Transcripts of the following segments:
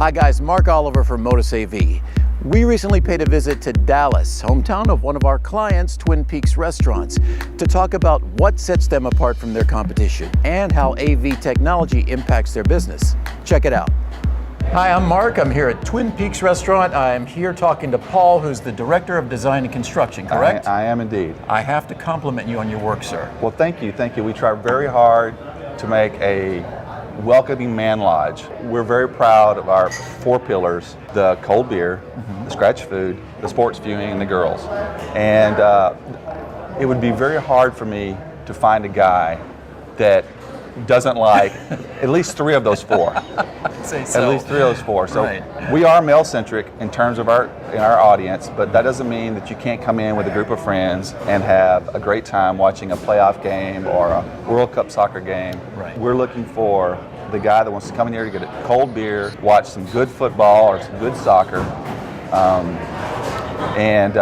Hi guys, Mark Oliver from Modus AV. We recently paid a visit to Dallas, hometown of one of our clients, Twin Peaks Restaurants, to talk about what sets them apart from their competition and how AV technology impacts their business. Check it out. Hi, I'm Mark. I'm here at Twin Peaks Restaurant. I'm here talking to Paul, who's the Director of Design and Construction, correct? I am indeed. I have to compliment you on your work, sir. Well, thank you. We try very hard to make a welcoming man lodge. We're very proud of our four pillars: the cold beer, the scratch food, the sports viewing, and the girls. And it would be very hard for me to find a guy that doesn't like at least three of those four. Say so. At least three of those four. So Right. we are male-centric in terms of our audience, but that doesn't mean that you can't come in with a group of friends and have a great time watching a playoff game or a World Cup soccer game. Right. We're looking for the guy that wants to come in here to get a cold beer, watch some good football or some good soccer, and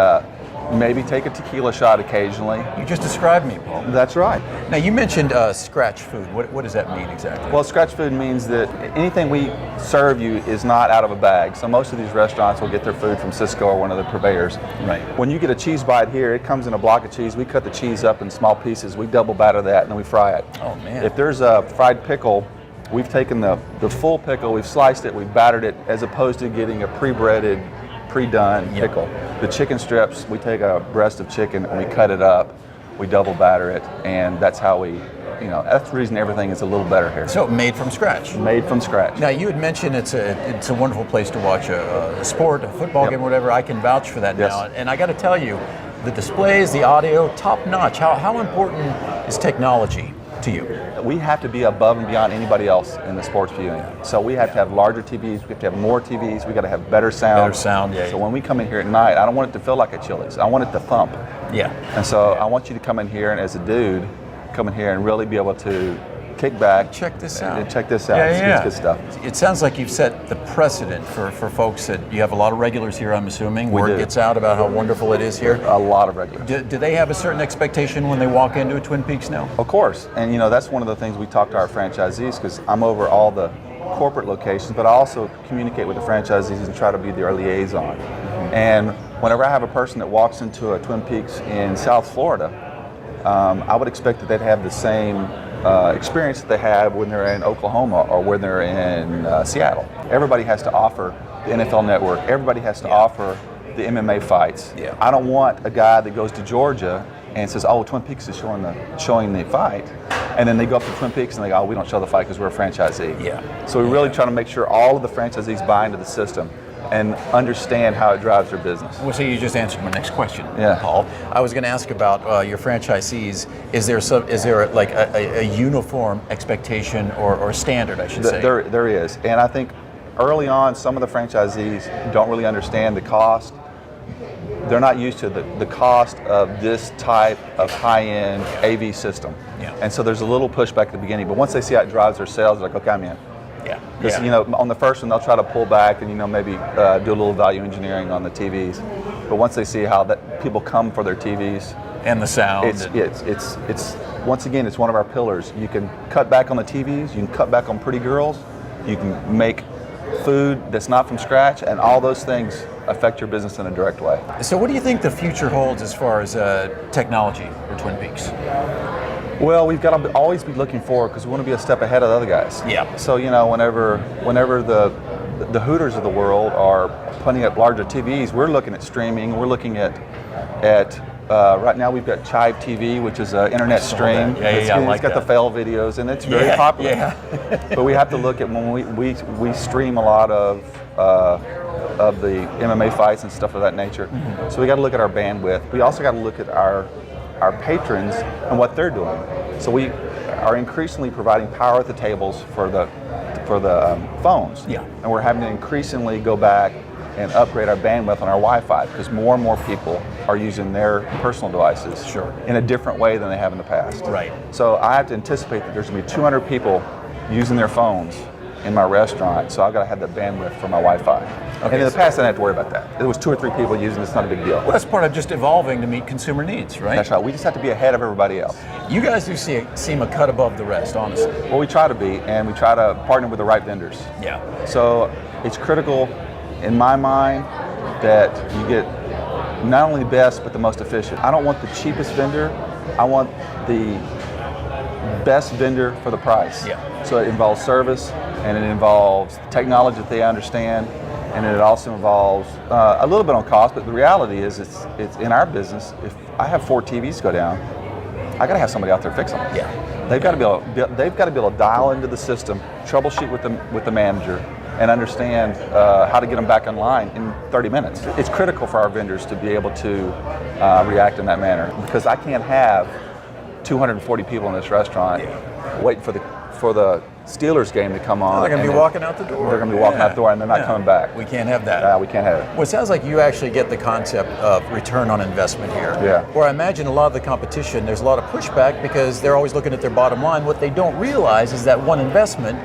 maybe take a tequila shot occasionally. You just described me, Paul. That's right. Now, you mentioned scratch food. What does that mean exactly? Well, scratch food means that anything we serve you is not out of a bag. So most of these restaurants will get their food from Cisco or one of the purveyors. Right. When you get a cheese bite here, it comes in a block of cheese. We cut the cheese up in small pieces. We double batter that, and then we fry it. Oh, man. If there's a fried pickle, we've taken the full pickle, we've sliced it, we've battered it, as opposed to getting a pre-breaded, pre-done pickle. The chicken strips, we take a breast of chicken and we cut it up, we double batter it, and that's how we, that's the reason everything is a little better here. So made from scratch. Made from scratch. Now, you had mentioned it's a wonderful place to watch a sport, a football game, whatever. I can vouch for that now. And I got to tell you, the displays, the audio, top notch. How important is technology to you? We have to be above and beyond anybody else in the sports viewing. So we have to have larger TVs, we have to have more TVs, we got to have better sound. Better sound, yeah. So when we come in here at night, I don't want it to feel like a Chili's. I want it to thump. Yeah. And so I want you to come in here and as a dude, come in here and really be able to kick back. Check this out. And check this out. Yeah. It's good stuff. It sounds like you've set the precedent for folks that you have a lot of regulars here, I'm assuming. We Word do. gets out about how wonderful it is here. A lot of regulars. Do they have a certain expectation when they walk into a Twin Peaks now? Of course. And that's one of the things we talk to our franchisees, because I'm over all the corporate locations, but I also communicate with the franchisees and try to be their liaison. And whenever I have a person that walks into a Twin Peaks in South Florida, I would expect that they'd have the same experience that they have when they're in Oklahoma or when they're in Seattle. Everybody has to offer the NFL Network. Everybody has to offer the MMA fights. Yeah. I don't want a guy that goes to Georgia and says, "Oh, Twin Peaks is showing the fight," and then they go up to Twin Peaks and they go, "Oh, we don't show the fight because we're a franchisee." Yeah. So we really try to make sure all of the franchisees buy into the system and understand how it drives their business. Well, so you just answered my next question, Yeah. Paul. I was going to ask about your franchisees. Is there like a uniform expectation or standard, I should say? There is, and I think early on, some of the franchisees don't really understand the cost. They're not used to the cost of this type of high-end AV system. Yeah. And so there's a little pushback at the beginning, but once they see how it drives their sales, they're like, okay, I'm in. Yeah. Because on the first one they'll try to pull back and maybe do a little value engineering on the TVs, but once they see how that people come for their TVs And the sound. it's once again, it's one of our pillars. You can cut back on the TVs, you can cut back on pretty girls, you can make food that's not from scratch, and all those things affect your business in a direct way. So what do you think the future holds as far as technology for Twin Peaks? Well, we've got to always be looking forward because we want to be a step ahead of the other guys. Yeah. So whenever the Hooters of the world are putting up larger TVs, we're looking at streaming. We're looking at right now we've got Chive TV, which is an internet stream. It's got the fail videos, and it's very popular. Yeah. But we have to look at when we stream a lot of the MMA fights and stuff of that nature. So we got to look at our bandwidth. We also got to look at our patrons and what they're doing. So we are increasingly providing power at the tables for the phones. Yeah. And we're having to increasingly go back and upgrade our bandwidth on our Wi-Fi because more and more people are using their personal devices in a different way than they have in the past. Right. So I have to anticipate that there's going to be 200 people using their phones in my restaurant, so I've got to have that bandwidth for my Wi-Fi. And in the past, I didn't have to worry about that. It was 2 or 3 people using it, it's not a big deal. Well, that's part of just evolving to meet consumer needs, right? That's right. We just have to be ahead of everybody else. You guys do seem a cut above the rest, honestly. Well, we try to be, and we try to partner with the right vendors. Yeah. So it's critical in my mind that you get not only the best but the most efficient. I don't want the cheapest vendor. I want the best vendor for the price. Yeah. So it involves service, and it involves technology that they understand, and it also involves a little bit on cost. But the reality is, it's in our business. If I have 4 TVs go down, I got to have somebody out there fix them. Yeah. They've got to be able to dial into the system, troubleshoot with the manager, and understand how to get them back online in 30 minutes. It's critical for our vendors to be able to react in that manner, because I can't have 240 people in this restaurant waiting for the Steelers game to come on. They're going to be walking out the door. They're going to be walking out the door, and they're not coming back. We can't have that. We can't have it. Well, it sounds like you actually get the concept of return on investment here. Yeah. Or I imagine a lot of the competition, there's a lot of pushback because they're always looking at their bottom line. What they don't realize is that one investment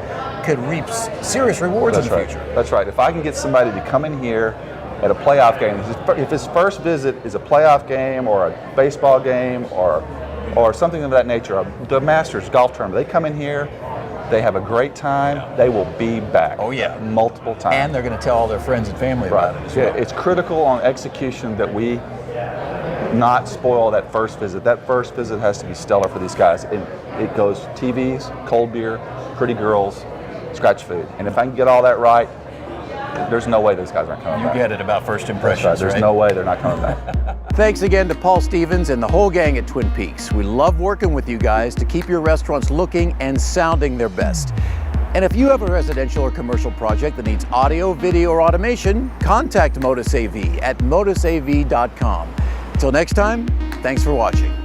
could reap serious rewards in the future. That's right. If I can get somebody to come in here at a playoff game, if his first visit is a playoff game or a baseball game or something of that nature, the Masters golf tournament, they come in here, they have a great time, they will be back. Oh yeah. Multiple times. And they're going to tell all their friends and family about it as well. Yeah, it's critical on execution that we not spoil that first visit. That first visit has to be stellar for these guys. It goes TVs, cold beer, pretty girls, scratch food. And if I can get all that right, there's no way those guys aren't coming back. You get it about first impressions, That's right. There's no way they're not coming back. Thanks again to Paul Stevens and the whole gang at Twin Peaks. We love working with you guys to keep your restaurants looking and sounding their best. And if you have a residential or commercial project that needs audio, video, or automation, contact Modus AV at modusav.com. Until next time, thanks for watching.